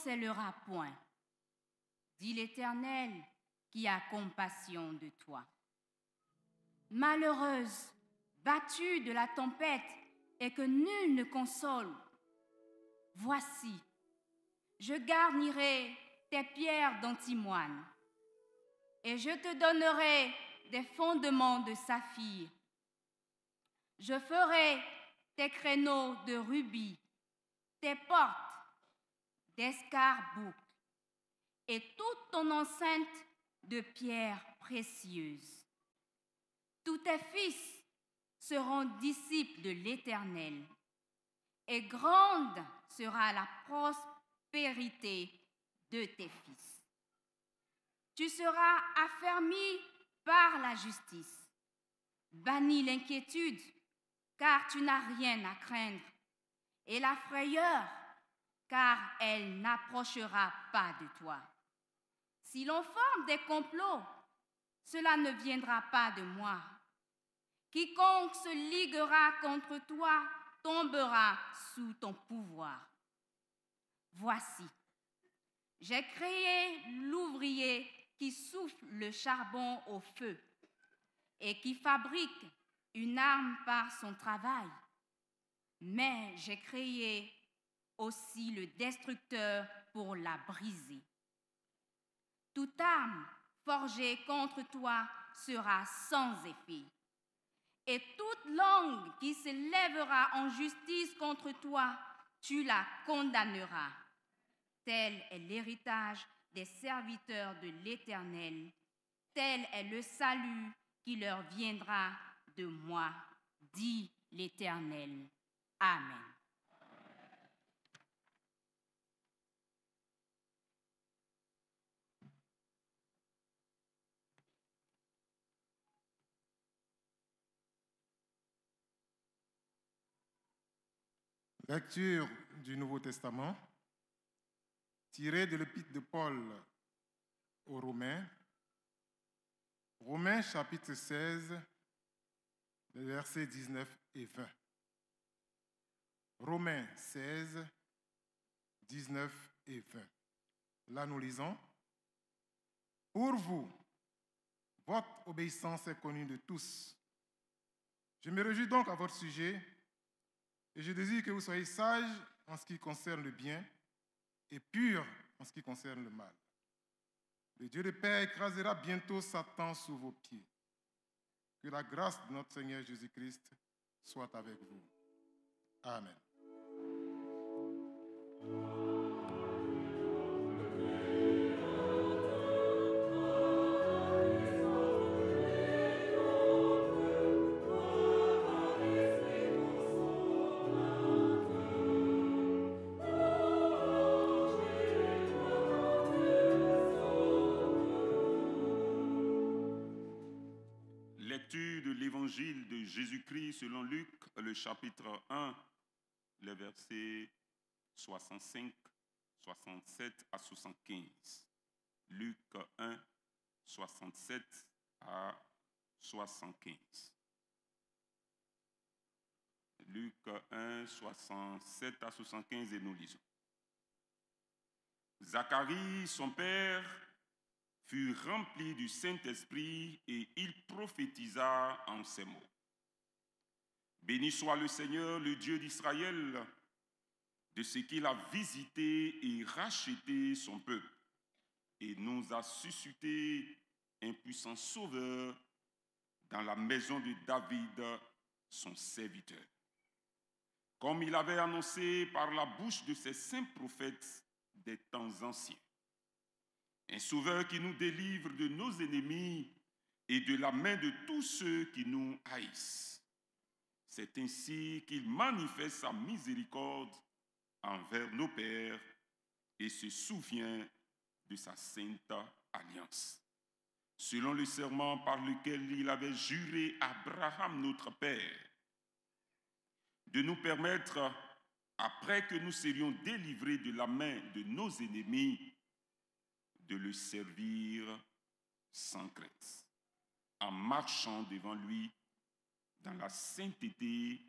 chancellera point, dit l'Éternel qui a compassion de toi. Malheureuse, battue de la tempête et que nul ne console, voici, je garnirai tes pierres d'antimoine et je te donnerai des fondements de saphir. Je ferai tes créneaux de rubis, tes portes d'escarboucle et toute ton enceinte de pierres précieuses. Tous tes fils seront disciples de l'Éternel, et grande sera la prospérité de tes fils. Tu seras affermi par la justice. Bannis l'inquiétude, car tu n'as rien à craindre, et la frayeur, car elle n'approchera pas de toi. Si l'on forme des complots, cela ne viendra pas de moi. Quiconque se liguera contre toi tombera sous ton pouvoir. Voici, j'ai créé l'ouvrier qui souffle le charbon au feu et qui fabrique une arme par son travail. Mais j'ai créé aussi le destructeur pour la briser. Toute arme forgée contre toi sera sans effet. Et toute langue qui se lèvera en justice contre toi, tu la condamneras. Tel est l'héritage des serviteurs de l'Éternel. Tel est le salut qui leur viendra de moi, dit l'Éternel. Amen. Lecture du Nouveau Testament, tirée de l'Épître de Paul aux Romains, Romains chapitre 16, les versets 19 et 20. Romains 16, 19 et 20. Là, nous lisons. Pour vous, votre obéissance est connue de tous. Je me réjouis donc à votre sujet et je désire que vous soyez sages en ce qui concerne le bien et purs en ce qui concerne le mal. Le Dieu de paix écrasera bientôt Satan sous vos pieds. Que la grâce de notre Seigneur Jésus-Christ soit avec vous. Amen. Lecture de l'évangile de Jésus-Christ selon Luc, le chapitre 1, les versets 65, 67 à 75. Luc 1, 67 à 75. Luc 1, 67 à 75 et nous lisons. Zacharie, son père, fut rempli du Saint-Esprit et il prophétisa en ces mots. Béni soit le Seigneur, le Dieu d'Israël, de ce qu'il a visité et racheté son peuple et nous a suscité un puissant sauveur dans la maison de David, son serviteur. Comme il avait annoncé par la bouche de ses saints prophètes des temps anciens. Un sauveur qui nous délivre de nos ennemis et de la main de tous ceux qui nous haïssent. C'est ainsi qu'il manifeste sa miséricorde envers nos pères et se souvient de sa sainte alliance. Selon le serment par lequel il avait juré à Abraham notre père, de nous permettre, après que nous serions délivrés de la main de nos ennemis, de le servir sans crainte, en marchant devant lui dans la sainteté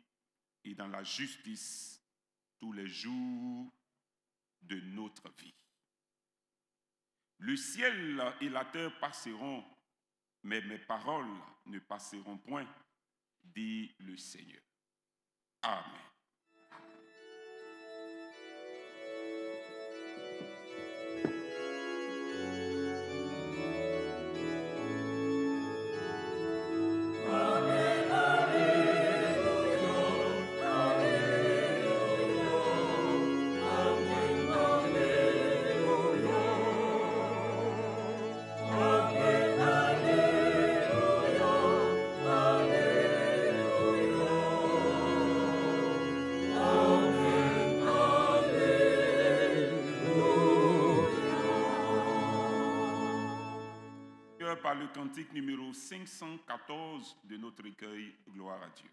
et dans la justice tous les jours de notre vie. Le ciel et la terre passeront, mais mes paroles ne passeront point, dit le Seigneur. Amen. Par le cantique numéro 514 de notre recueil Gloire à Dieu.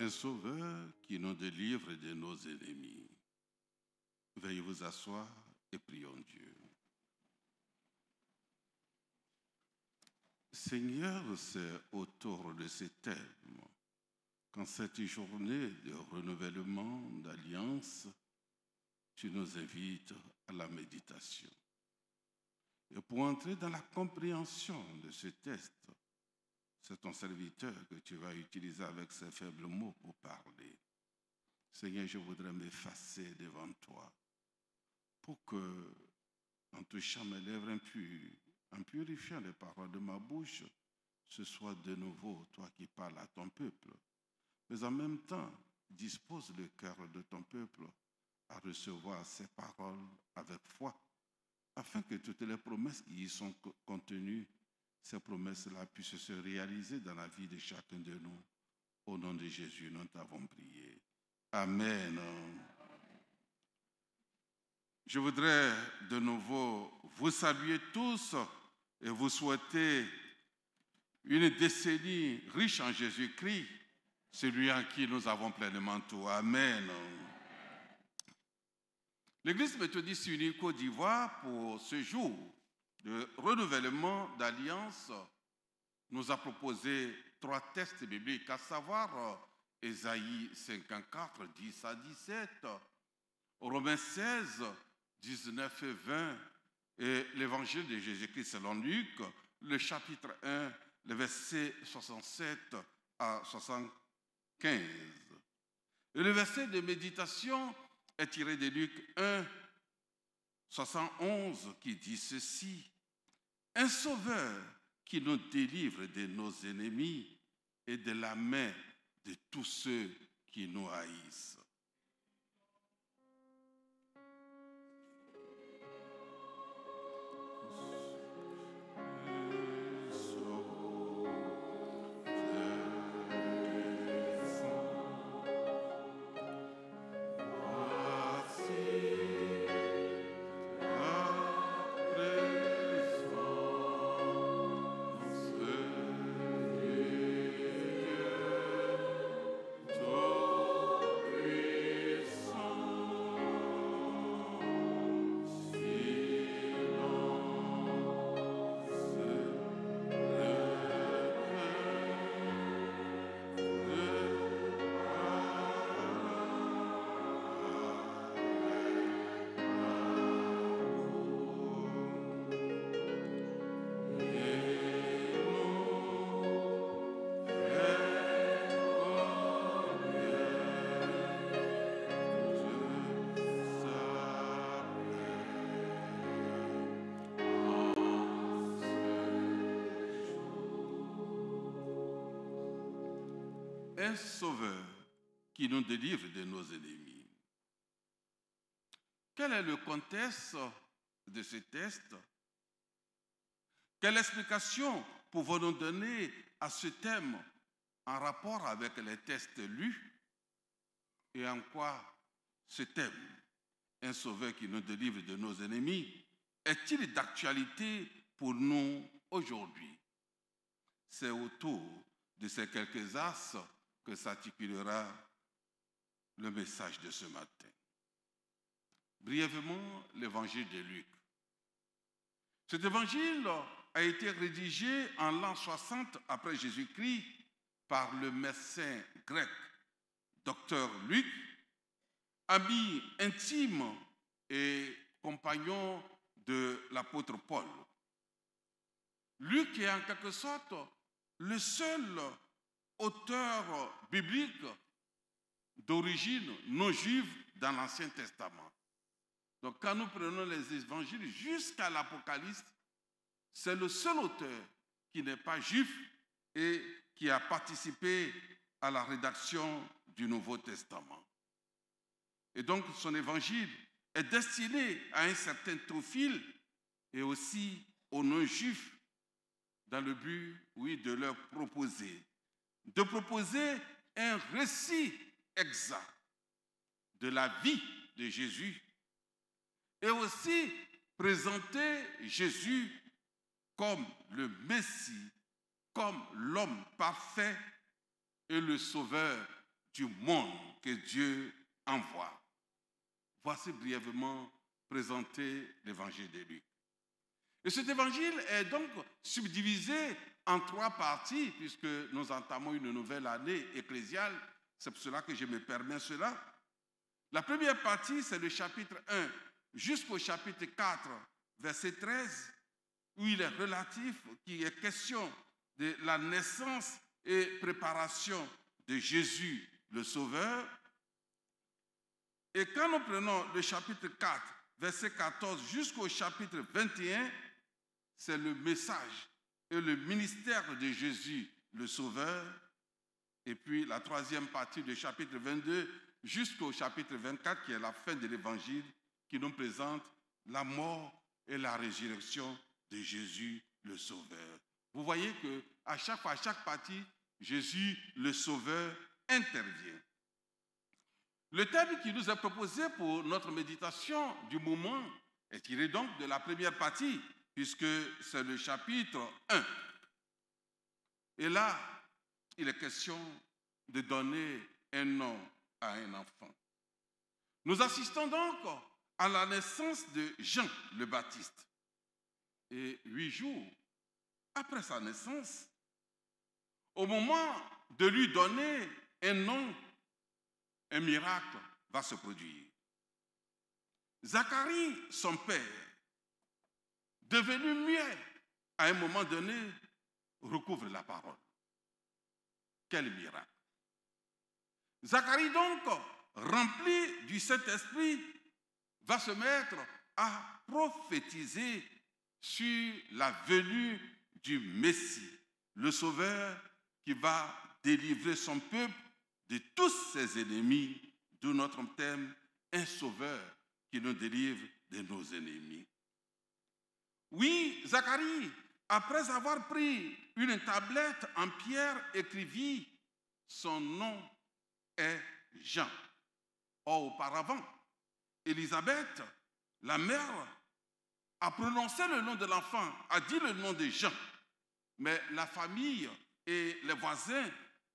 Sauveur qui nous délivre de nos ennemis. Veuillez vous asseoir et prions Dieu. Seigneur, c'est autour de ces thèmes qu'en cette journée de renouvellement d'alliance, tu nous invites à la méditation. Et pour entrer dans la compréhension de ce texte, c'est ton serviteur que tu vas utiliser avec ces faibles mots pour parler. Seigneur, je voudrais m'effacer devant toi pour que, en touchant mes lèvres impures, en purifiant les paroles de ma bouche, ce soit de nouveau toi qui parles à ton peuple. Mais en même temps, dispose le cœur de ton peuple à recevoir ces paroles avec foi, afin que toutes les promesses qui y sont contenues, ces promesses-là puissent se réaliser dans la vie de chacun de nous. Au nom de Jésus, nous t'avons prié. Amen. Je voudrais de nouveau vous saluer tous et vous souhaiter une décennie riche en Jésus-Christ, celui en qui nous avons pleinement tout. Amen. L'Église méthodiste unie Côte d'Ivoire, pour ce jour de renouvellement d'alliance, nous a proposé 3 textes bibliques, à savoir Ésaïe 54, 10 à 17, Romains 16, 19 et 20, et l'Évangile de Jésus-Christ selon Luc, le chapitre 1, le verset 67 à 75. Et le verset de méditation est tiré de Luc 1, 71, qui dit ceci: un sauveur qui nous délivre de nos ennemis et de la main de tous ceux qui nous haïssent. Un sauveur qui nous délivre de nos ennemis. Quel est le contexte de ce texte? Quelle explication pouvons-nous donner à ce thème en rapport avec les textes lus? Et en quoi ce thème, un sauveur qui nous délivre de nos ennemis, est-il d'actualité pour nous aujourd'hui? C'est autour de ces quelques axes que s'articulera le message de ce matin. Brièvement, l'évangile de Luc. Cet évangile a été rédigé en l'an 60 après Jésus-Christ par le médecin grec Docteur Luc, ami intime et compagnon de l'apôtre Paul. Luc est en quelque sorte le seul auteur biblique d'origine non juive dans l'Ancien Testament. Donc quand nous prenons les évangiles jusqu'à l'Apocalypse, c'est le seul auteur qui n'est pas juif et qui a participé à la rédaction du Nouveau Testament. Et donc son évangile est destiné à un certain Théophile et aussi aux non-juifs dans le but, oui, de leur proposer un récit exact de la vie de Jésus et aussi présenter Jésus comme le Messie, comme l'homme parfait et le sauveur du monde que Dieu envoie. Voici brièvement présenté l'évangile de Luc. Et cet évangile est donc subdivisé en 3 parties, puisque nous entamons une nouvelle année ecclésiale. C'est pour cela que je me permets cela. La première partie, c'est le chapitre 1 jusqu'au chapitre 4, verset 13, où il est relatif, qui est question de la naissance et préparation de Jésus, le Sauveur. Et quand nous prenons le chapitre 4, verset 14 jusqu'au chapitre 21, c'est le message et le ministère de Jésus, le Sauveur. Et puis la 3e partie du chapitre 22 jusqu'au chapitre 24, qui est la fin de l'évangile, qui nous présente la mort et la résurrection de Jésus, le Sauveur. Vous voyez qu'à chaque fois, à chaque partie, Jésus, le Sauveur, intervient. Le thème qui nous est proposé pour notre méditation du moment est tiré donc de la première partie, puisque c'est le chapitre 1. Et là, il est question de donner un nom à un enfant. Nous assistons donc à la naissance de Jean le Baptiste. Et 8 jours après sa naissance, au moment de lui donner un nom, un miracle va se produire. Zacharie, son père, devenu muet, à un moment donné, recouvre la parole. Quel miracle! Zacharie donc, rempli du Saint-Esprit, va se mettre à prophétiser sur la venue du Messie, le Sauveur qui va délivrer son peuple de tous ses ennemis, d'où notre thème, un Sauveur qui nous délivre de nos ennemis. Oui, Zacharie, après avoir pris une tablette en pierre, écrivit, son nom est Jean. Or, auparavant, Élisabeth, la mère, a prononcé le nom de l'enfant, a dit le nom de Jean. Mais la famille et les voisins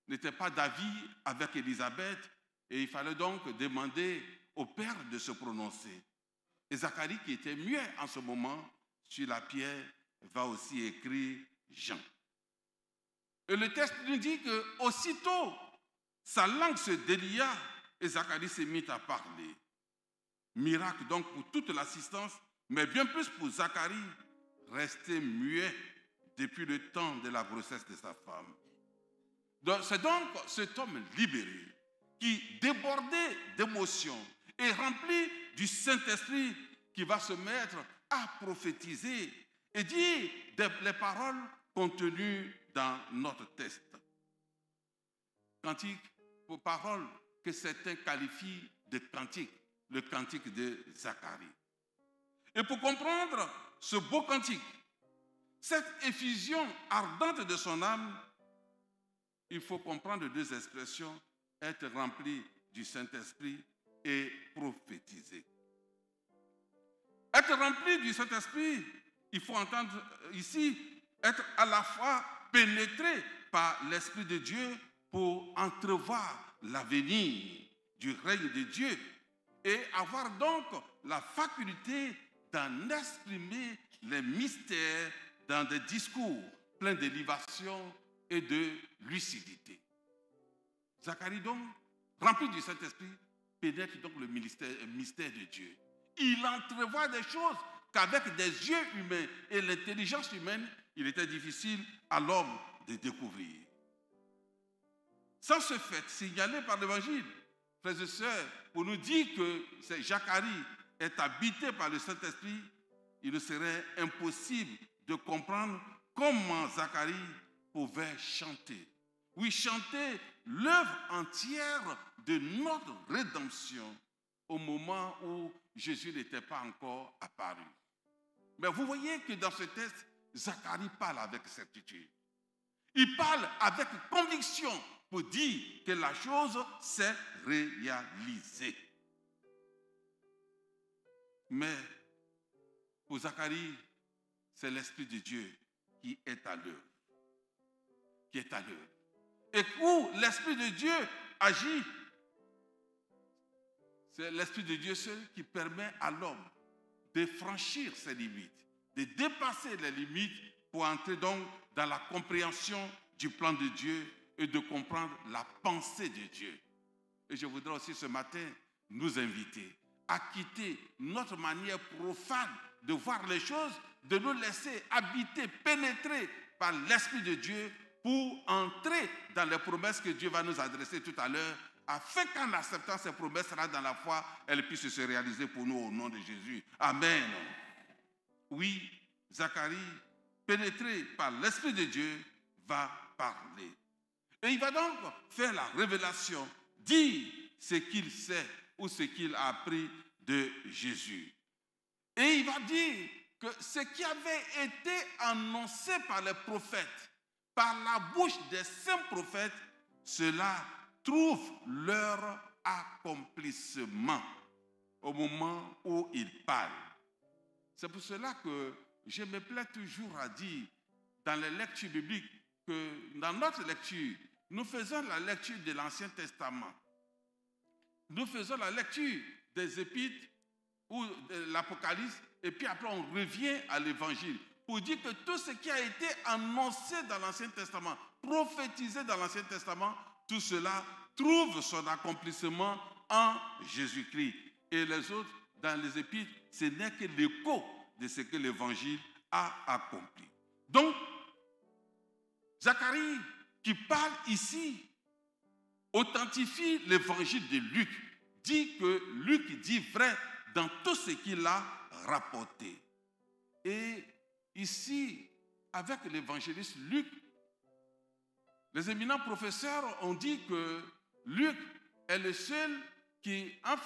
n'étaient pas d'avis avec Élisabeth et il fallait donc demander au père de se prononcer. Et Zacharie, qui était muet en ce moment, sur la pierre, va aussi écrire Jean. Et le texte nous dit qu'aussitôt, sa langue se délia et Zacharie s'est mis à parler. Miracle donc pour toute l'assistance, mais bien plus pour Zacharie, resté muet depuis le temps de la grossesse de sa femme. C'est donc cet homme libéré qui, débordé d'émotions et rempli du Saint-Esprit, qui va se mettre à prophétiser et dire les paroles contenues dans notre texte. Cantique, pour paroles que certains qualifient de cantique, le cantique de Zacharie. Et pour comprendre ce beau cantique, cette effusion ardente de son âme, il faut comprendre deux expressions, être rempli du Saint-Esprit et prophétiser. Être rempli du Saint-Esprit, il faut entendre ici, être à la fois pénétré par l'Esprit de Dieu pour entrevoir l'avenir du règne de Dieu et avoir donc la faculté d'en exprimer les mystères dans des discours pleins d'élévation et de lucidité. Zacharie donc, rempli du Saint-Esprit, pénètre donc le mystère de Dieu. Il entrevoit des choses qu'avec des yeux humains et l'intelligence humaine, il était difficile à l'homme de découvrir. Sans ce fait signalé par l'Évangile, frères et sœurs, pour nous dire que Zacharie est habité par le Saint-Esprit, il serait impossible de comprendre comment Zacharie pouvait chanter. Oui, chanter l'œuvre entière de notre rédemption au moment où Jésus n'était pas encore apparu. Mais vous voyez que dans ce texte, Zacharie parle avec certitude. Il parle avec conviction pour dire que la chose s'est réalisée. Mais pour Zacharie, c'est l'Esprit de Dieu qui est à l'œuvre. Qui est à l'œuvre. Et où l'Esprit de Dieu agit, c'est l'Esprit de Dieu seul qui permet à l'homme de franchir ses limites, de dépasser les limites pour entrer donc dans la compréhension du plan de Dieu et de comprendre la pensée de Dieu. Et je voudrais aussi ce matin nous inviter à quitter notre manière profane de voir les choses, de nous laisser habiter, pénétrer par l'Esprit de Dieu pour entrer dans les promesses que Dieu va nous adresser tout à l'heure, afin qu'en acceptant ces promesses-là dans la foi, elles puissent se réaliser pour nous au nom de Jésus. Amen. Oui, Zacharie, pénétré par l'Esprit de Dieu, va parler. Et il va donc faire la révélation, dire ce qu'il sait ou ce qu'il a appris de Jésus. Et il va dire que ce qui avait été annoncé par les prophètes, par la bouche des saints prophètes, cela trouve leur accomplissement au moment où ils parlent. C'est pour cela que je me plais toujours à dire, dans les lectures bibliques, que dans notre lecture, nous faisons la lecture de l'Ancien Testament. Nous faisons la lecture des Épîtres ou de l'Apocalypse, et puis après on revient à l'Évangile pour dire que tout ce qui a été annoncé dans l'Ancien Testament, prophétisé dans l'Ancien Testament, tout cela trouve son accomplissement en Jésus-Christ. Et les autres, dans les Épîtres, ce n'est que l'écho de ce que l'Évangile a accompli. Donc, Zacharie, qui parle ici, authentifie l'Évangile de Luc, dit que Luc dit vrai dans tout ce qu'il a rapporté. Et ici, avec l'évangéliste Luc, les éminents professeurs ont dit que Luc est le seul qui, en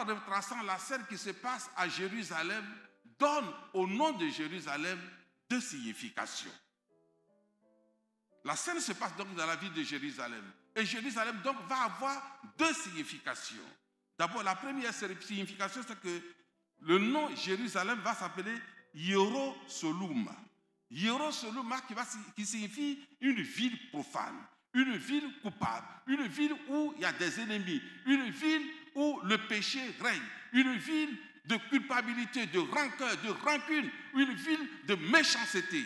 retraçant la scène qui se passe à Jérusalem, donne au nom de Jérusalem deux significations. La scène se passe donc dans la ville de Jérusalem. Et Jérusalem donc va avoir deux significations. D'abord, la première signification, c'est que le nom Jérusalem va s'appeler Hiérosoluma. Hiérosoluma qui signifie une ville profane, une ville coupable, une ville où il y a des ennemis, une ville où le péché règne, une ville de culpabilité, de rancœur, de rancune, une ville de méchanceté.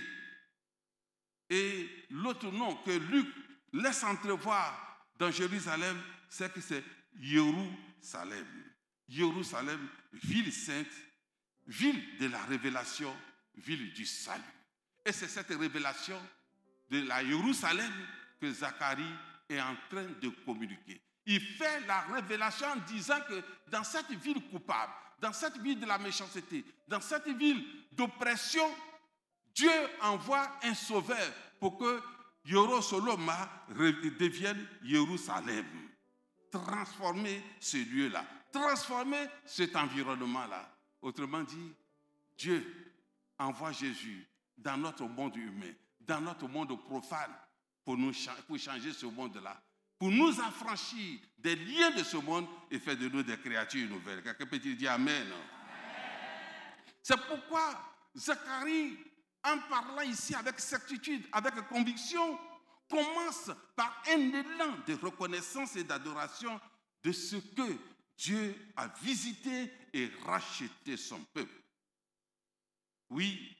Et l'autre nom que Luc laisse entrevoir dans Jérusalem, c'est que c'est Jérusalem. Jérusalem, ville sainte, ville de la révélation, ville du salut. Et c'est cette révélation de la Jérusalem que Zacharie est en train de communiquer. Il fait la révélation en disant que dans cette ville coupable, dans cette ville de la méchanceté, dans cette ville d'oppression, Dieu envoie un sauveur pour que Hiérosoloma devienne Jérusalem. Transformer ce lieu-là, transformer cet environnement-là. Autrement dit, Dieu envoie Jésus dans notre monde humain, dans notre monde profane, pour changer ce monde-là, pour nous affranchir des liens de ce monde et faire de nous des créatures nouvelles. Quelqu'un peut-il dire Amen? C'est pourquoi Zacharie, en parlant ici avec certitude, avec conviction, commence par un élan de reconnaissance et d'adoration de ce que Dieu a visité et racheté son peuple. Oui,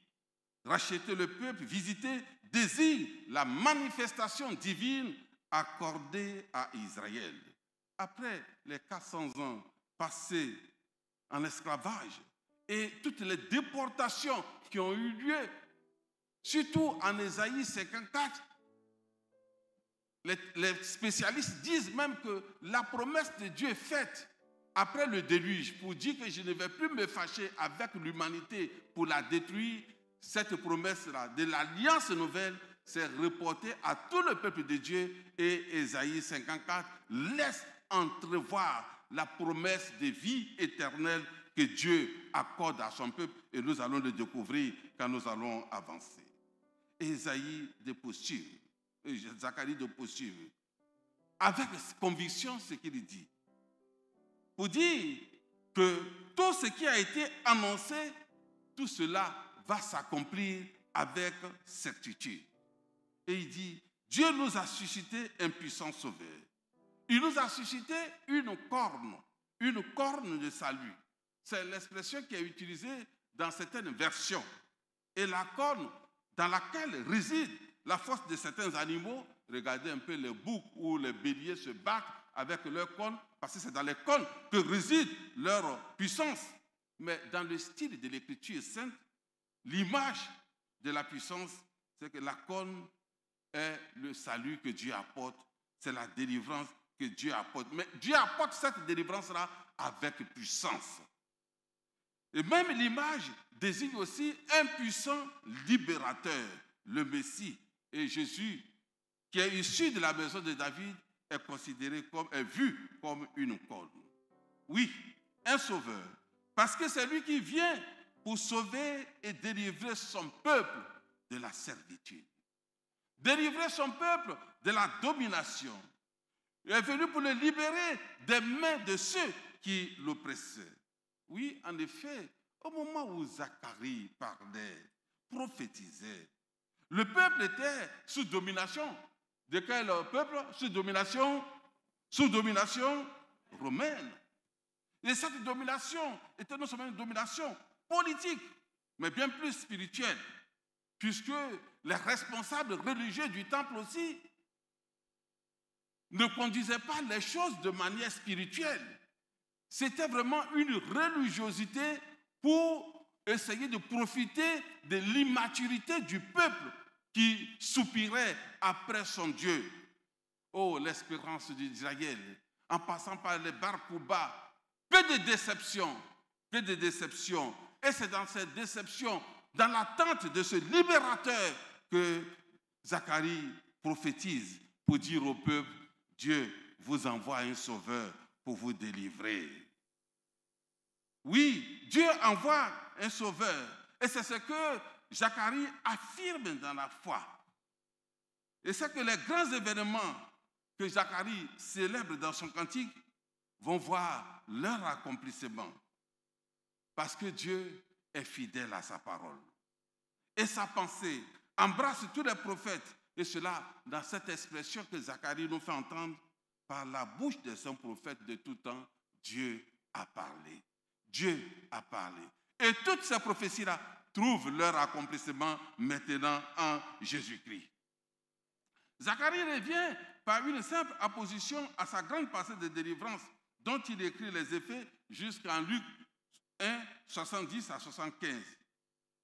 racheter le peuple, visiter, désigne la manifestation divine accordée à Israël. Après les 400 ans passés en esclavage et toutes les déportations qui ont eu lieu, surtout en Ésaïe 54, les spécialistes disent même que la promesse de Dieu est faite après le déluge pour dire que je ne vais plus me fâcher avec l'humanité pour la détruire. Cette promesse-là de l'alliance nouvelle s'est reportée à tout le peuple de Dieu et Ésaïe 54 laisse entrevoir la promesse de vie éternelle que Dieu accorde à son peuple et nous allons le découvrir quand nous allons avancer. Ésaïe de posture, Zacharie de posture, avec conviction ce qu'il dit, pour dire que tout ce qui a été annoncé, tout cela va s'accomplir avec certitude. Et il dit, Dieu nous a suscité un puissant sauveur. Il nous a suscité une corne de salut. C'est l'expression qui est utilisée dans certaines versions. Et la corne dans laquelle réside la force de certains animaux, regardez un peu les boucs ou les béliers se battent avec leurs cornes, parce que c'est dans les cornes que réside leur puissance. Mais dans le style de l'Écriture sainte, l'image de la puissance, c'est que la corne est le salut que Dieu apporte, c'est la délivrance que Dieu apporte. Mais Dieu apporte cette délivrance-là avec puissance. Et même l'image désigne aussi un puissant libérateur, le Messie. Et Jésus, qui est issu de la maison de David, est considéré comme, est vu comme une corne. Oui, un sauveur. Parce que c'est lui qui vient pour sauver et délivrer son peuple de la servitude. Délivrer son peuple de la domination. Il est venu pour le libérer des mains de ceux qui l'oppressaient. Oui, en effet, au moment où Zacharie parlait, prophétisait, Le peuple était sous domination. De quel peuple? Sous domination romaine. Et cette domination était non seulement une domination politique, mais bien plus spirituelle, puisque les responsables religieux du temple aussi ne conduisaient pas les choses de manière spirituelle. C'était vraiment une religiosité pour essayer de profiter de l'immaturité du peuple qui soupirait après son Dieu. Oh, l'espérance d'Israël, en passant par les Bar-Kouba, peu de déceptions. Et c'est dans cette déception, dans l'attente de ce libérateur, que Zacharie prophétise pour dire au peuple, Dieu vous envoie un sauveur pour vous délivrer. Oui, Dieu envoie un sauveur. Et c'est ce que Zacharie affirme dans la foi. Et c'est que les grands événements que Zacharie célèbre dans son cantique vont voir leur accomplissement. Parce que Dieu est fidèle à sa parole. Et sa pensée embrasse tous les prophètes. Et cela dans cette expression que Zacharie nous fait entendre, par la bouche de son prophète de tout temps, Dieu a parlé. Dieu a parlé. Et toutes ces prophéties-là trouvent leur accomplissement maintenant en Jésus-Christ. Zacharie revient par une simple apposition à sa grande passée de délivrance dont il écrit les effets jusqu'en Luc 1, 70 à 75.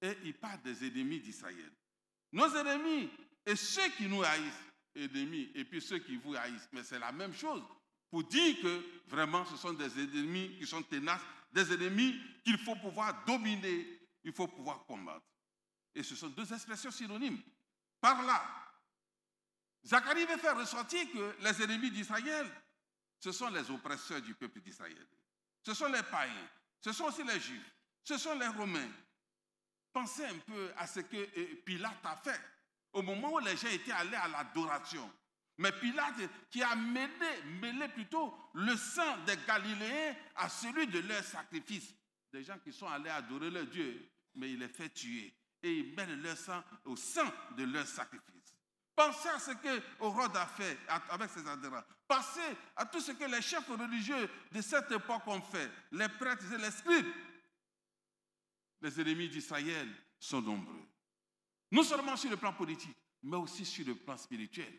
Et il parle des ennemis d'Israël. Nos ennemis et ceux qui nous haïssent, ennemis, et puis ceux qui vous haïssent, mais c'est la même chose. Pour dire que vraiment ce sont des ennemis qui sont tenaces, des ennemis qu'il faut pouvoir dominer, il faut pouvoir combattre. Et ce sont deux expressions synonymes. Par là, Zacharie veut faire ressortir que les ennemis d'Israël, ce sont les oppresseurs du peuple d'Israël. Ce sont les païens, ce sont aussi les Juifs, ce sont les Romains. Pensez un peu à ce que Pilate a fait au moment où les gens étaient allés à l'adoration. Mais Pilate qui a mêlé plutôt le sang des Galiléens à celui de leur sacrifice. Des gens qui sont allés adorer leur Dieu, mais il les fait tuer. Et ils mêlent leur sang au sang de leur sacrifice. Pensez à ce que Hérode a fait avec ses adhérents. Pensez à tout ce que les chefs religieux de cette époque ont fait, les prêtres et les scribes. Les ennemis d'Israël sont nombreux. Non seulement sur le plan politique, mais aussi sur le plan spirituel.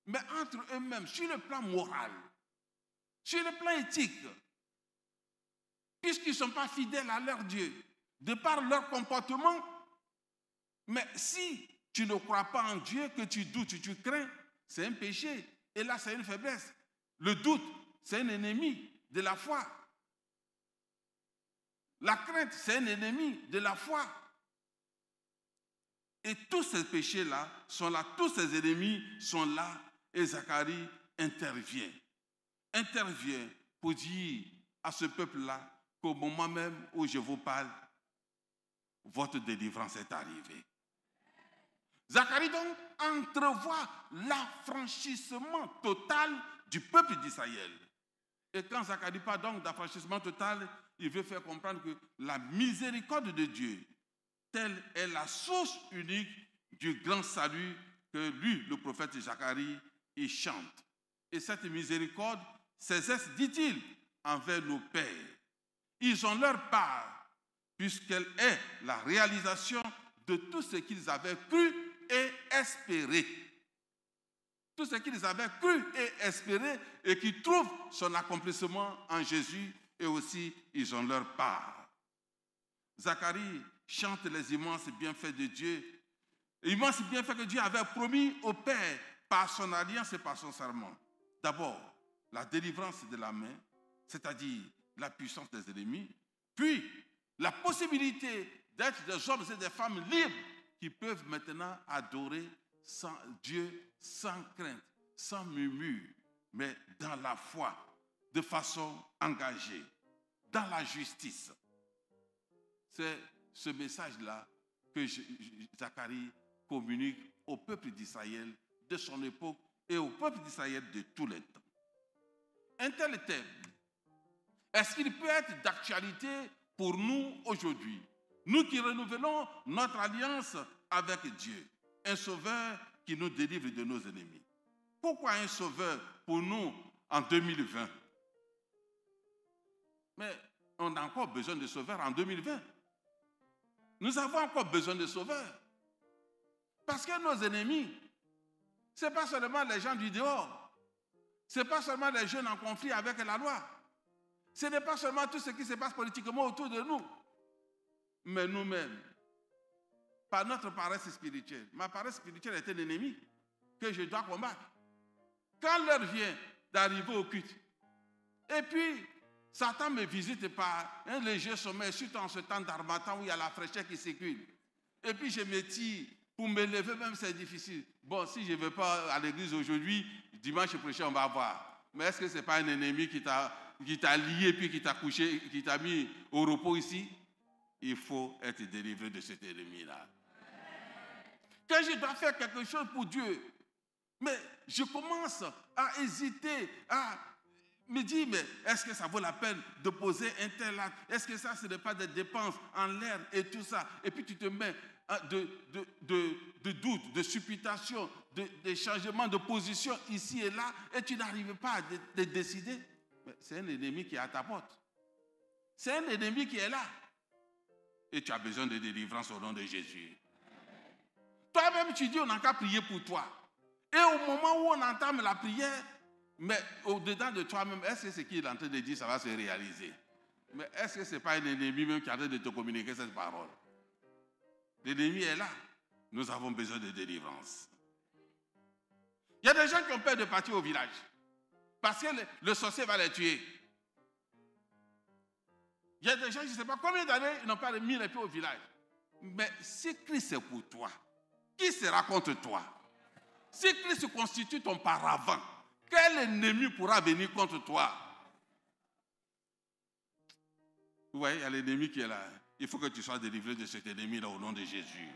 Mais entre eux-mêmes, sur le plan moral, sur le plan éthique, puisqu'ils ne sont pas fidèles à leur Dieu, de par leur comportement. Mais si tu ne crois pas en Dieu, que tu doutes, tu crains, c'est un péché. Et là, c'est une faiblesse. Le doute, c'est un ennemi de la foi. La crainte, c'est un ennemi de la foi. Et tous ces péchés-là sont là, tous ces ennemis sont là, et Zacharie intervient. Intervient pour dire à ce peuple-là qu'au moment même où je vous parle, votre délivrance est arrivée. Zacharie donc entrevoit l'affranchissement total du peuple d'Israël. Et quand Zacharie parle donc d'affranchissement total, il veut faire comprendre que la miséricorde de Dieu, telle est la source unique du grand salut que lui, le prophète Zacharie, il chante. Et cette miséricorde s'exerce, dit-il, envers nos pères. Ils ont leur part, puisqu'elle est la réalisation de tout ce qu'ils avaient cru et espéré. Tout ce qu'ils avaient cru et espéré et qui trouvent son accomplissement en Jésus, et aussi ils ont leur part. Zacharie chante les immenses bienfaits de Dieu, immenses bienfaits que Dieu avait promis au Père par son alliance et par son serment. D'abord, la délivrance de la main, c'est-à-dire la puissance des ennemis, puis la possibilité d'être des hommes et des femmes libres qui peuvent maintenant adorer Dieu sans crainte, sans murmure, mais dans la foi, de façon engagée, dans la justice. C'est ce message-là que Zacharie communique au peuple d'Israël de son époque et au peuple d'Israël de tous les temps. Un tel thème, est-ce qu'il peut être d'actualité pour nous aujourd'hui? Nous qui renouvelons notre alliance avec Dieu. un sauveur qui nous délivre de nos ennemis. Pourquoi un sauveur pour nous en 2020? Mais on a encore besoin de sauveurs en 2020. Nous avons encore besoin de sauveurs. Parce que nos ennemis, ce n'est pas seulement les gens du dehors. Ce n'est pas seulement les jeunes en conflit avec la loi. Ce n'est pas seulement tout ce qui se passe politiquement autour de nous. Mais nous-mêmes, par notre paresse spirituelle. Ma paresse spirituelle est un ennemi que je dois combattre. Quand l'heure vient d'arriver au culte, et puis Satan me visite par un léger sommeil, surtout en ce temps d'harmattan où il y a la fraîcheur qui circule. Et puis je me tire, pour me lever même c'est difficile. Bon, si je ne vais pas à l'église aujourd'hui, dimanche prochain on va voir. Mais est-ce que ce n'est pas un ennemi qui t'a lié, puis qui t'a couché, qui t'a mis au repos ici? Il faut être délivré de cet ennemi-là. Quand je dois faire quelque chose pour Dieu, mais je commence à hésiter, à me dire, mais est-ce que ça vaut la peine de poser un tel acte? Est-ce que ça, ce n'est pas des dépenses en l'air et tout ça? Et puis tu te mets de doute, de supputation, de changement de position ici et là, et tu n'arrives pas à te décider. Mais c'est un ennemi qui est à ta porte. C'est un ennemi qui est là. Et tu as besoin de délivrance au nom de Jésus. Toi-même, tu dis, on n'a qu'à prier pour toi. Et au moment où on entame la prière, mais au-dedans de toi-même, est-ce que ce qu'il est en train de dire, ça va se réaliser? Mais est-ce que ce n'est pas un ennemi même qui est en train de te communiquer cette parole? L'ennemi est là. Nous avons besoin de délivrance. Il y a des gens qui ont peur de partir au village. Parce que le sorcier va les tuer. Il y a des gens, je ne sais pas combien d'années, ils n'ont pas mis les pieds au village. Mais si Christ est pour toi, qui sera contre toi? Si Christ constitue ton paravent, quel ennemi pourra venir contre toi? Vous voyez, il y a l'ennemi qui est là. Il faut que tu sois délivré de cet ennemi-là au nom de Jésus.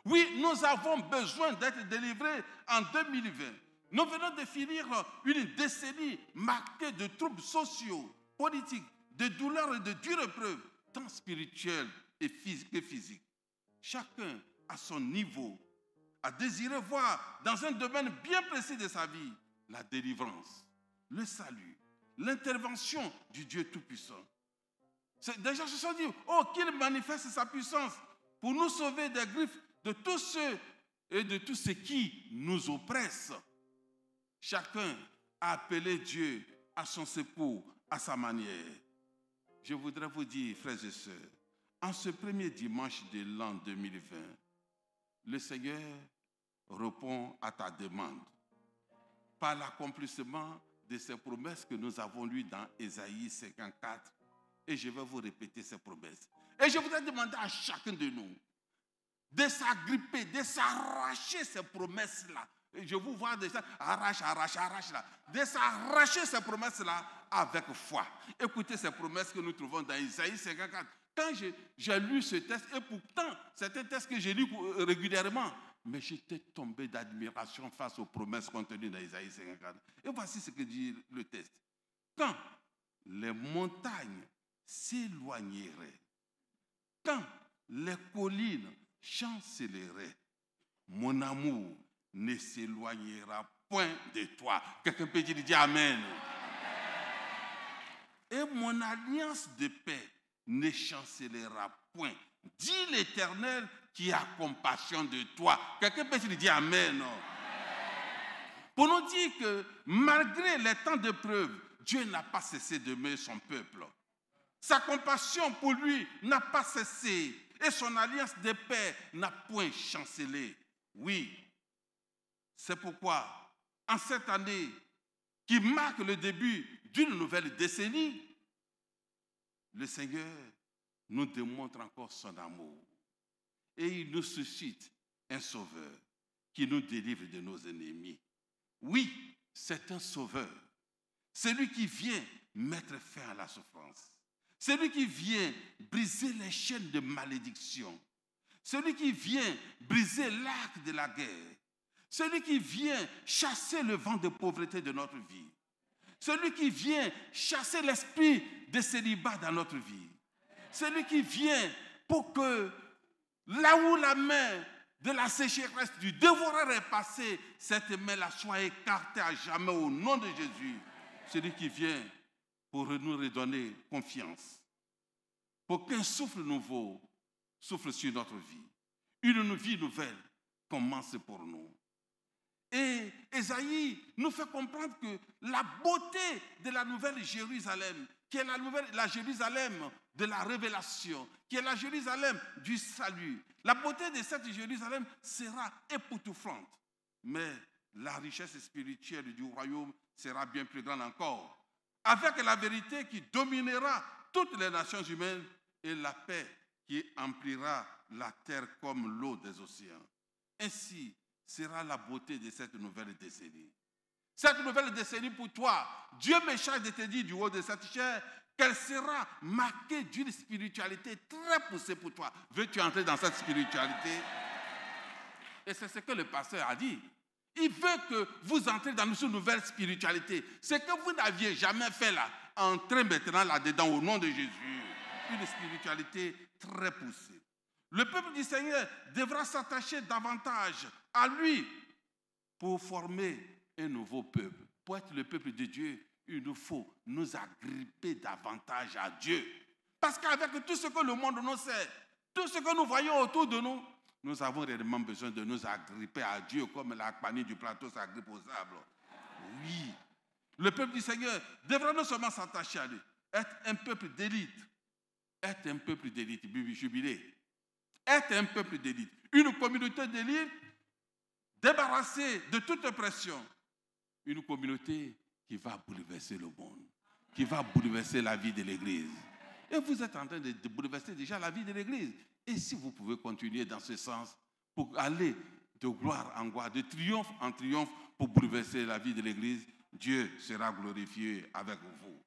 Oui, nous avons besoin d'être délivrés en 2020. Nous venons de finir une décennie marquée de troubles sociaux, politiques, de douleurs et de dures épreuves, tant spirituelles que physiques. Chacun à son niveau a désiré voir dans un domaine bien précis de sa vie la délivrance, le salut, l'intervention du Dieu Tout-Puissant. Des gens se sont dit, oh, qu'il manifeste sa puissance pour nous sauver des griffes de tous ceux et de tous ceux qui nous oppressent. Chacun a appelé Dieu à son secours, à sa manière. Je voudrais vous dire, frères et sœurs, en ce premier dimanche de l'an 2020, le Seigneur répond à ta demande par l'accomplissement de ces promesses que nous avons lues dans Ésaïe 54. Et je vais vous répéter ces promesses. Et je voudrais demander à chacun de nous de s'agripper, de s'arracher ces promesses-là. Et je vous vois déjà, arrache là. De s'arracher ces promesses-là avec foi. Écoutez ces promesses que nous trouvons dans Ésaïe 54. Quand j'ai lu ce texte, et pourtant, c'est un texte que j'ai lu régulièrement, mais j'étais tombé d'admiration face aux promesses contenues dans Ésaïe 54. Et voici ce que dit le texte. Quand les montagnes s'éloigneraient, quand les collines chancelleraient, mon amour ne s'éloignera point de toi. Quelqu'un peut dire Amen. Et mon alliance de paix ne chancellera point. Dis l'Éternel qui a compassion de toi. Quelqu'un peut dire Amen. Pour nous dire que malgré les temps d'épreuve, Dieu n'a pas cessé d'aimer son peuple. Sa compassion pour lui n'a pas cessé. Et son alliance de paix n'a point chancellé. Oui, c'est pourquoi, en cette année qui marque le début d'une nouvelle décennie, le Seigneur nous démontre encore son amour. Et il nous suscite un sauveur qui nous délivre de nos ennemis. Oui, c'est un sauveur. Celui qui vient mettre fin à la souffrance. Celui qui vient briser les chaînes de malédiction. Celui qui vient briser l'arc de la guerre. Celui qui vient chasser le vent de pauvreté de notre vie. Celui qui vient chasser l'esprit de célibat dans notre vie. Celui qui vient pour que là où la main de la sécheresse, du dévoreur est passé. Cette main-là soit écartée à jamais au nom de Jésus. Celui qui vient pour nous redonner confiance. Pour qu'un souffle nouveau souffle sur notre vie. Une vie nouvelle commence pour nous. Et Ésaïe nous fait comprendre que la beauté de la nouvelle Jérusalem, qui est la Jérusalem de la révélation, qui est la Jérusalem du salut, la beauté de cette Jérusalem sera époustouflante. Mais la richesse spirituelle du royaume sera bien plus grande encore. Avec la vérité qui dominera toutes les nations humaines et la paix qui emplira la terre comme l'eau des océans. Ainsi sera la beauté de cette nouvelle décennie. Cette nouvelle décennie pour toi, Dieu me charge de te dire du haut de cette chair qu'elle sera marquée d'une spiritualité très poussée pour toi. Veux-tu entrer dans cette spiritualité? Et c'est ce que le pasteur a dit. Il veut que vous entrez dans une nouvelle spiritualité. Ce que vous n'aviez jamais fait là, entrez maintenant là-dedans au nom de Jésus. Une spiritualité très poussée. Le peuple du Seigneur devra s'attacher davantage à lui pour former un nouveau peuple. Pour être le peuple de Dieu, il nous faut nous agripper davantage à Dieu. Parce qu'avec tout ce que le monde nous sait, tout ce que nous voyons autour de nous, nous avons réellement besoin de nous agripper à Dieu comme la panille du plateau s'agrippe au sable. Oui. Le peuple du Seigneur devra non seulement s'attacher à lui, être un peuple d'élite. Être un peuple d'élite, jubilé. Être un peuple d'élite. Une communauté d'élite débarrassée de toute pression. Une communauté qui va bouleverser le monde, qui va bouleverser la vie de l'Église. Et vous êtes en train de bouleverser déjà la vie de l'Église. Et si vous pouvez continuer dans ce sens pour aller de gloire en gloire, de triomphe en triomphe pour bouleverser la vie de l'Église, Dieu sera glorifié avec vous.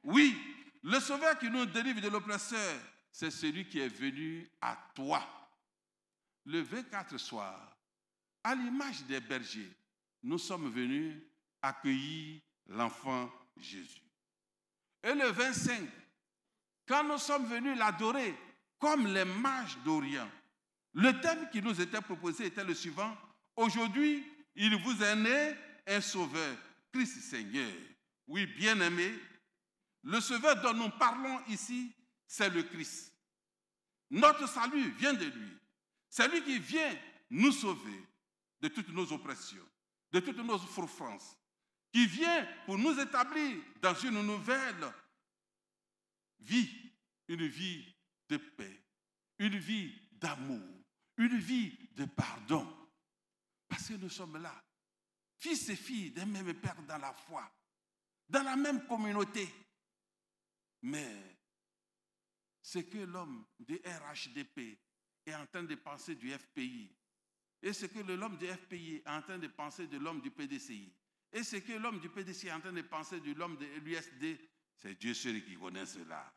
Oui, le Sauveur qui nous délivre de l'oppresseur, c'est celui qui est venu à toi. Le 24 soir, à l'image des bergers, nous sommes venus accueillir l'enfant Jésus. Et le 25, quand nous sommes venus l'adorer comme les mages d'Orient, le thème qui nous était proposé était le suivant. Aujourd'hui, il vous est né un sauveur, Christ Seigneur. Oui, bien-aimé, le sauveur dont nous parlons ici, c'est le Christ. Notre salut vient de lui. C'est lui qui vient nous sauver de toutes nos oppressions, de toutes nos souffrances, qui vient pour nous établir dans une nouvelle vie, une vie de paix, une vie d'amour, une vie de pardon. Parce que nous sommes là, fils et filles d'un même Père dans la foi, dans la même communauté. Mais ce que l'homme du RHDP est en train de penser du FPI, et ce que l'homme du FPI est en train de penser de l'homme du PDCI, et ce que l'homme du PDCI est en train de penser de l'homme de l'USD, c'est Dieu seul qui connaît cela.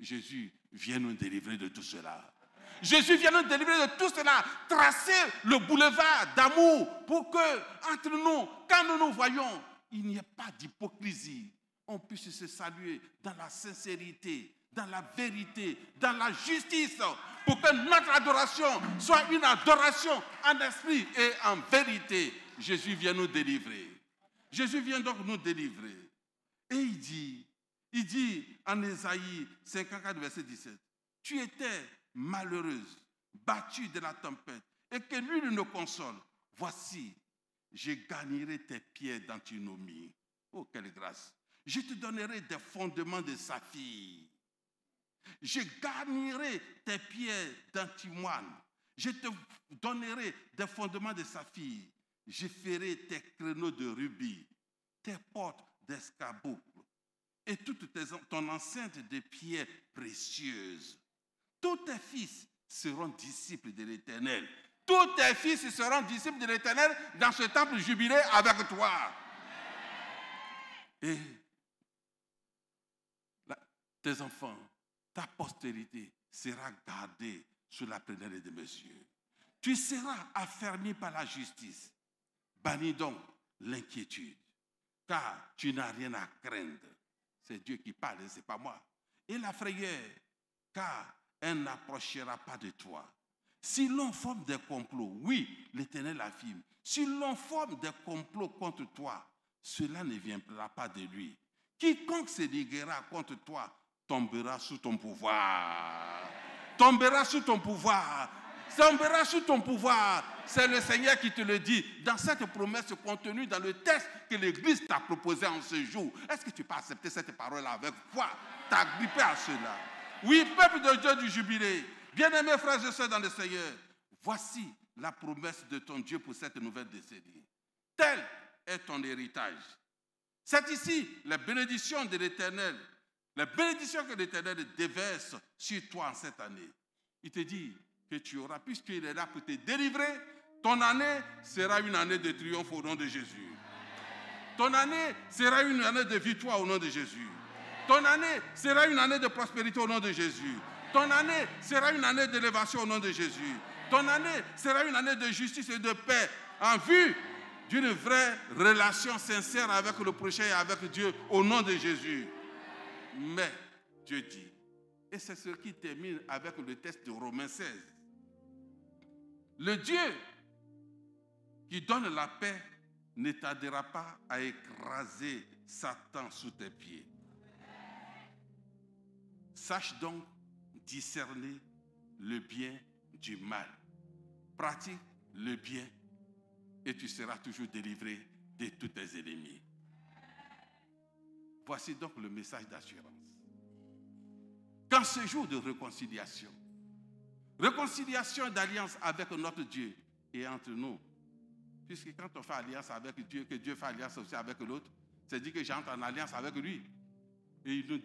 Jésus vient nous délivrer de tout cela. Jésus vient nous délivrer de tout cela, tracer le boulevard d'amour pour que, entre nous, quand nous nous voyons, il n'y ait pas d'hypocrisie. On puisse se saluer dans la sincérité, dans la vérité, dans la justice, pour que notre adoration soit une adoration en esprit et en vérité. Jésus vient nous délivrer. Jésus vient donc nous délivrer. Et il dit en Ésaïe 54, verset 17, « Tu étais malheureuse, battue de la tempête, et que nul ne console. Voici, je gagnerai tes pieds d'antinomie. » Oh, quelle grâce! Je te donnerai des fondements de saphir. Je garnirai tes pieds d'antimoine. Je te donnerai des fondements de saphir. Je ferai tes créneaux de rubis, tes portes d'escarboucle et toute ton enceinte de pierres précieuses. Tous tes fils seront disciples de l'Éternel. Tous tes fils seront disciples de l'Éternel dans ce temple jubilé avec toi. Et tes enfants, ta postérité sera gardée sous la plénitude de mes yeux. Tu seras affermi par la justice. Bannis donc l'inquiétude, car tu n'as rien à craindre. C'est Dieu qui parle, ce n'est pas moi. Et la frayeur, car elle n'approchera pas de toi. Si l'on forme des complots, oui, l'Éternel affirme, si l'on forme des complots contre toi, cela ne viendra pas de lui. Quiconque se liguera contre toi tombera sous ton pouvoir. Tombera sous ton pouvoir. Tombera sous ton pouvoir. C'est le Seigneur qui te le dit dans cette promesse contenue dans le texte que l'Église t'a proposé en ce jour. Est-ce que tu peux accepter cette parole avec foi? T'agripper à cela. Oui, peuple de Dieu du jubilé, bien-aimés frères et sœurs dans le Seigneur, voici la promesse de ton Dieu pour cette nouvelle décennie. Tel est ton héritage. C'est ici la bénédiction de l'Éternel, la bénédiction que l'Éternel déverse sur toi en cette année. Il te dit que tu auras, puisqu'il est là pour te délivrer, ton année sera une année de triomphe au nom de Jésus. Ton année sera une année de victoire au nom de Jésus. Ton année sera une année de prospérité au nom de Jésus. Ton année sera une année d'élévation au nom de Jésus. Ton année sera une année de justice et de paix en vue d'une vraie relation sincère avec le prochain et avec Dieu au nom de Jésus. Mais Dieu dit, et c'est ce qui termine avec le texte de Romains 16. Le Dieu qui donne la paix ne tardera pas à écraser Satan sous tes pieds. Sache donc discerner le bien du mal. Pratique le bien et tu seras toujours délivré de tous tes ennemis. Voici donc le message d'assurance. Qu'en ce jour de réconciliation d'alliance avec notre Dieu et entre nous, puisque quand on fait alliance avec Dieu, que Dieu fait alliance aussi avec l'autre, c'est dit que j'entre en alliance avec lui. Et il nous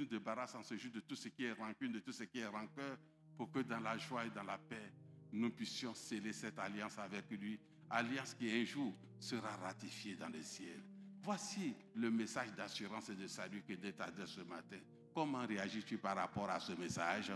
débarrasse en ce jour de tout ce qui est rancune, de tout ce qui est rancœur, pour que dans la joie et dans la paix, nous puissions sceller cette alliance avec lui, alliance qui un jour sera ratifiée dans le ciel. Voici le message d'assurance et de salut que Dieu t'a dit ce matin. Comment réagis-tu par rapport à ce message?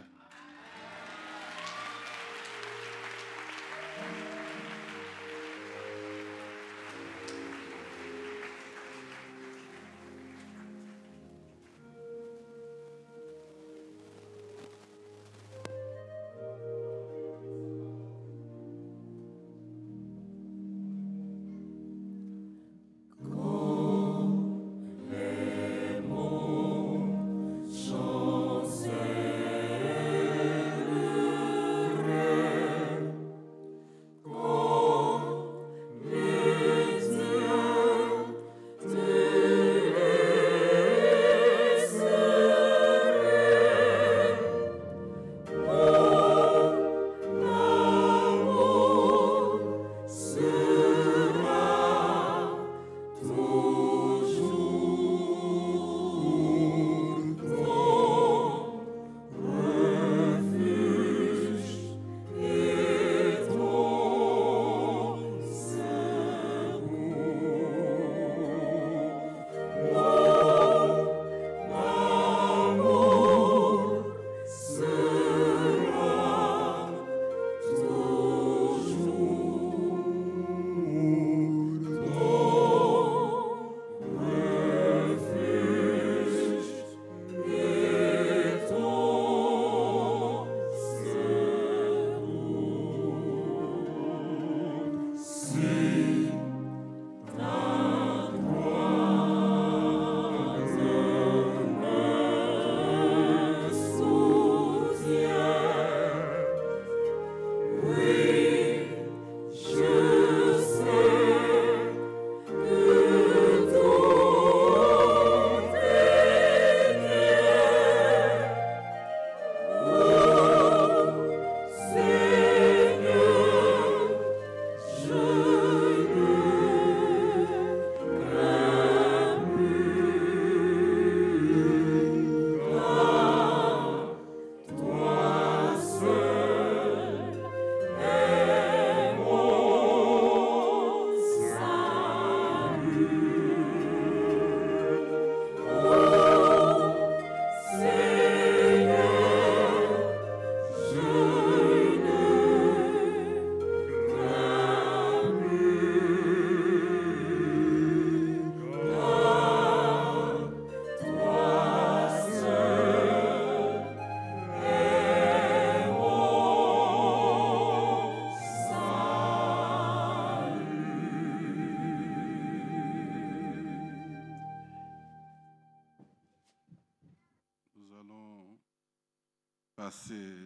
passer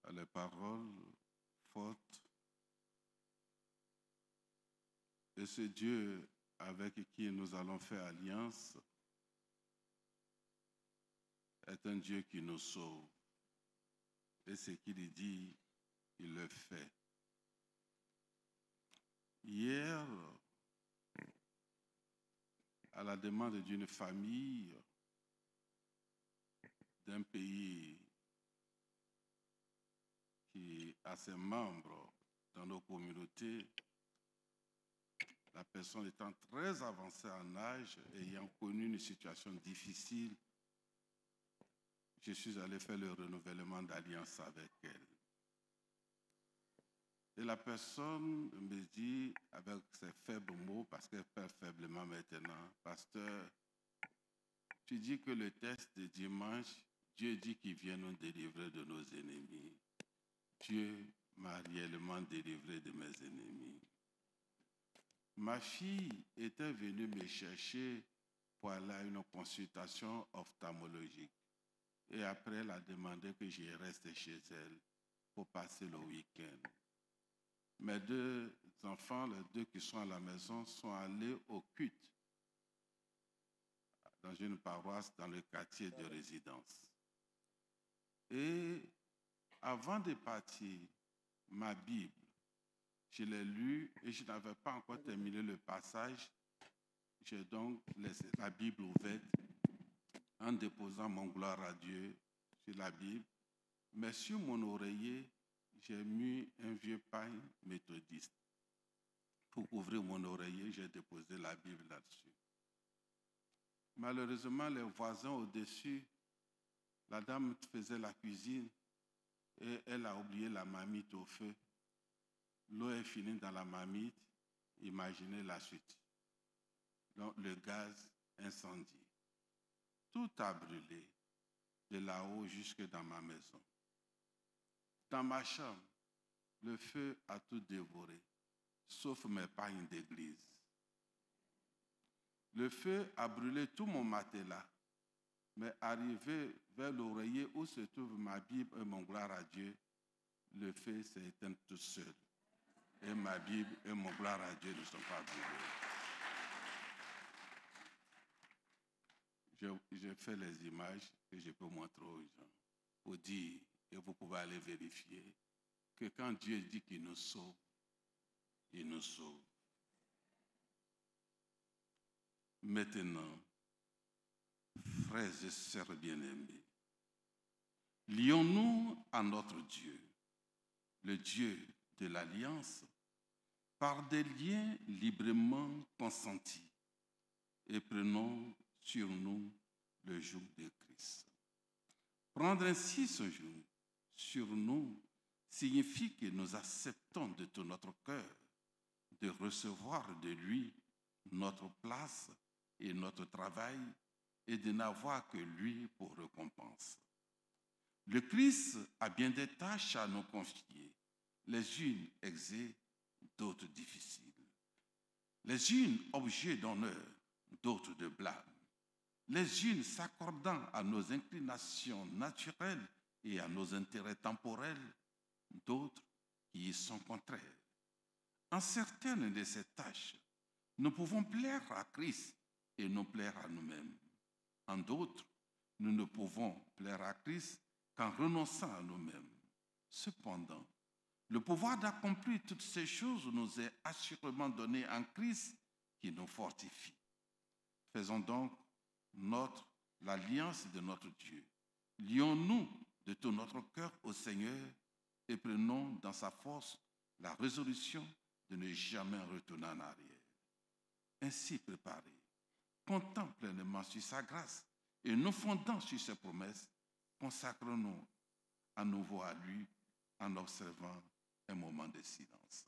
à les paroles fortes. Et ce Dieu avec qui nous allons faire alliance est un Dieu qui nous sauve. Et ce qu'il dit, il le fait. Hier, à la demande d'une famille d'un pays qui a ses membres dans nos communautés, la personne étant très avancée en âge, ayant connu une situation difficile, je suis allé faire le renouvellement d'alliance avec elle. Et la personne me dit, avec ses faibles mots, parce qu'elle parle faiblement maintenant, pasteur, tu dis que le test de dimanche, Dieu dit qu'il vient nous délivrer de nos ennemis. Dieu m'a réellement délivré de mes ennemis. Ma fille était venue me chercher pour aller à une consultation ophtalmologique. Et après, elle a demandé que je reste chez elle pour passer le week-end. Mes deux enfants, les deux qui sont à la maison, sont allés au culte dans une paroisse dans le quartier de résidence. Et avant de partir, ma Bible, je l'ai lue et je n'avais pas encore terminé le passage. J'ai donc laissé la Bible ouverte en déposant mon gloire à Dieu sur la Bible. Mais sur mon oreiller, j'ai mis un vieux pagne méthodiste. Pour couvrir mon oreiller, j'ai déposé la Bible là-dessus. Malheureusement, les voisins au-dessus, la dame faisait la cuisine et elle a oublié la marmite au feu. L'eau est finie dans la marmite. Imaginez la suite. Donc, le gaz incendie. Tout a brûlé, de là-haut jusque dans ma maison. Dans ma chambre, le feu a tout dévoré, sauf mes pagnes d'église. Le feu a brûlé tout mon matelas, mais arrivé vers l'oreiller où se trouve ma Bible et mon gloire à Dieu, le feu s'est éteint tout seul. Et ma Bible et mon gloire à Dieu ne sont pas brûlés. Je fais les images que je peux montrer aux gens pour dire, et vous pouvez aller vérifier, que quand Dieu dit qu'il nous sauve, il nous sauve. Maintenant, frères et sœurs bien-aimés, lions-nous à notre Dieu, le Dieu de l'Alliance, par des liens librement consentis, et prenons sur nous le joug de Christ. Prendre ainsi ce joug sur nous signifie que nous acceptons de tout notre cœur de recevoir de lui notre place et notre travail et de n'avoir que lui pour récompense. Le Christ a bien des tâches à nous confier, les unes aisées, d'autres difficiles. Les unes objets d'honneur, d'autres de blâme. Les unes s'accordant à nos inclinations naturelles et à nos intérêts temporels, d'autres qui y sont contraires. En certaines de ces tâches, nous pouvons plaire à Christ et nous plaire à nous-mêmes. En d'autres, nous ne pouvons plaire à Christ qu'en renonçant à nous-mêmes. Cependant, le pouvoir d'accomplir toutes ces choses nous est assurément donné en Christ qui nous fortifie. Faisons donc l'alliance de notre Dieu. Lions-nous de tout notre cœur au Seigneur et prenons dans sa force la résolution de ne jamais retourner en arrière. Ainsi préparés, comptant pleinement sur sa grâce et nous fondant sur ses promesses, consacrons-nous à nouveau à lui en observant un moment de silence.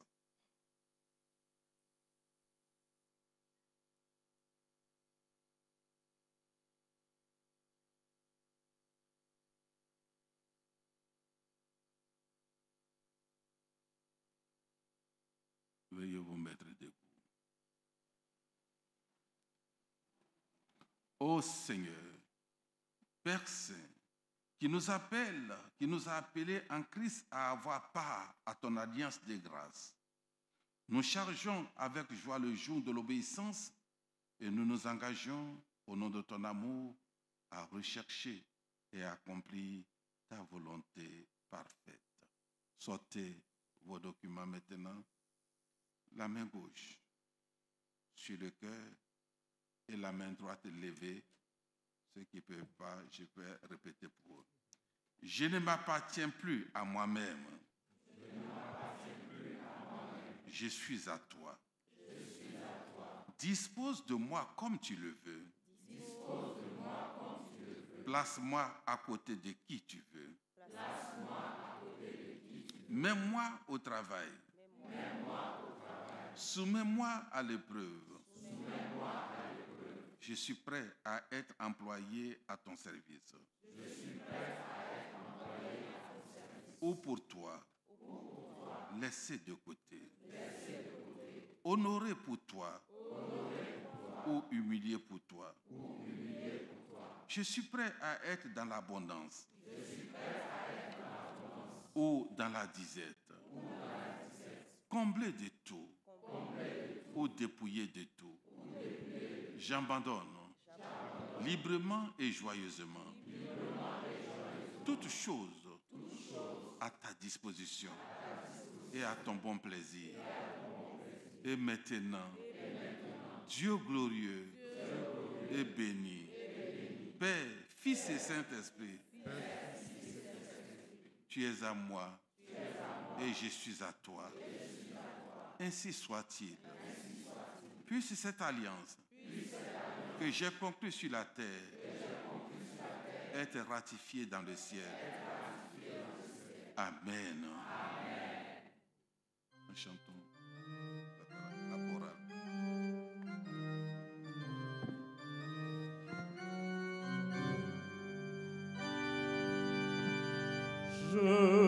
Veuillez vous mettre debout. Ô Seigneur, Père Saint, qui nous a appelés en Christ à avoir part à ton alliance de grâce. Nous chargeons avec joie le jour de l'obéissance et nous nous engageons au nom de ton amour à rechercher et à accomplir ta volonté parfaite. Sortez vos documents maintenant, la main gauche sur le cœur et la main droite levée. Ceux qui ne peuvent pas, je peux répéter pour eux. Je ne m'appartiens plus à moi-même. Je suis à toi. Dispose de moi comme tu le veux. Place-moi à côté de qui tu veux. Mets-moi au travail. Soumets-moi à l'épreuve. Je suis prêt à être employé à ton service. Ou pour toi, laissé de côté. Honoré pour toi. Ou humilié pour toi. Je suis prêt à être dans l'abondance. Ou dans la disette. Comblé de tout. Ou dépouillé de tout. J'abandonne librement et joyeusement toutes choses à ta disposition et à ton bon plaisir. Et maintenant, Dieu glorieux et béni, Père, Fils et Saint-Esprit, tu es à moi et je suis à toi. Ainsi soit-il. Puisse cette alliance que j'ai conclue sur la terre être ratifiée dans le ciel. Amen. Nous chantons la chorale. Je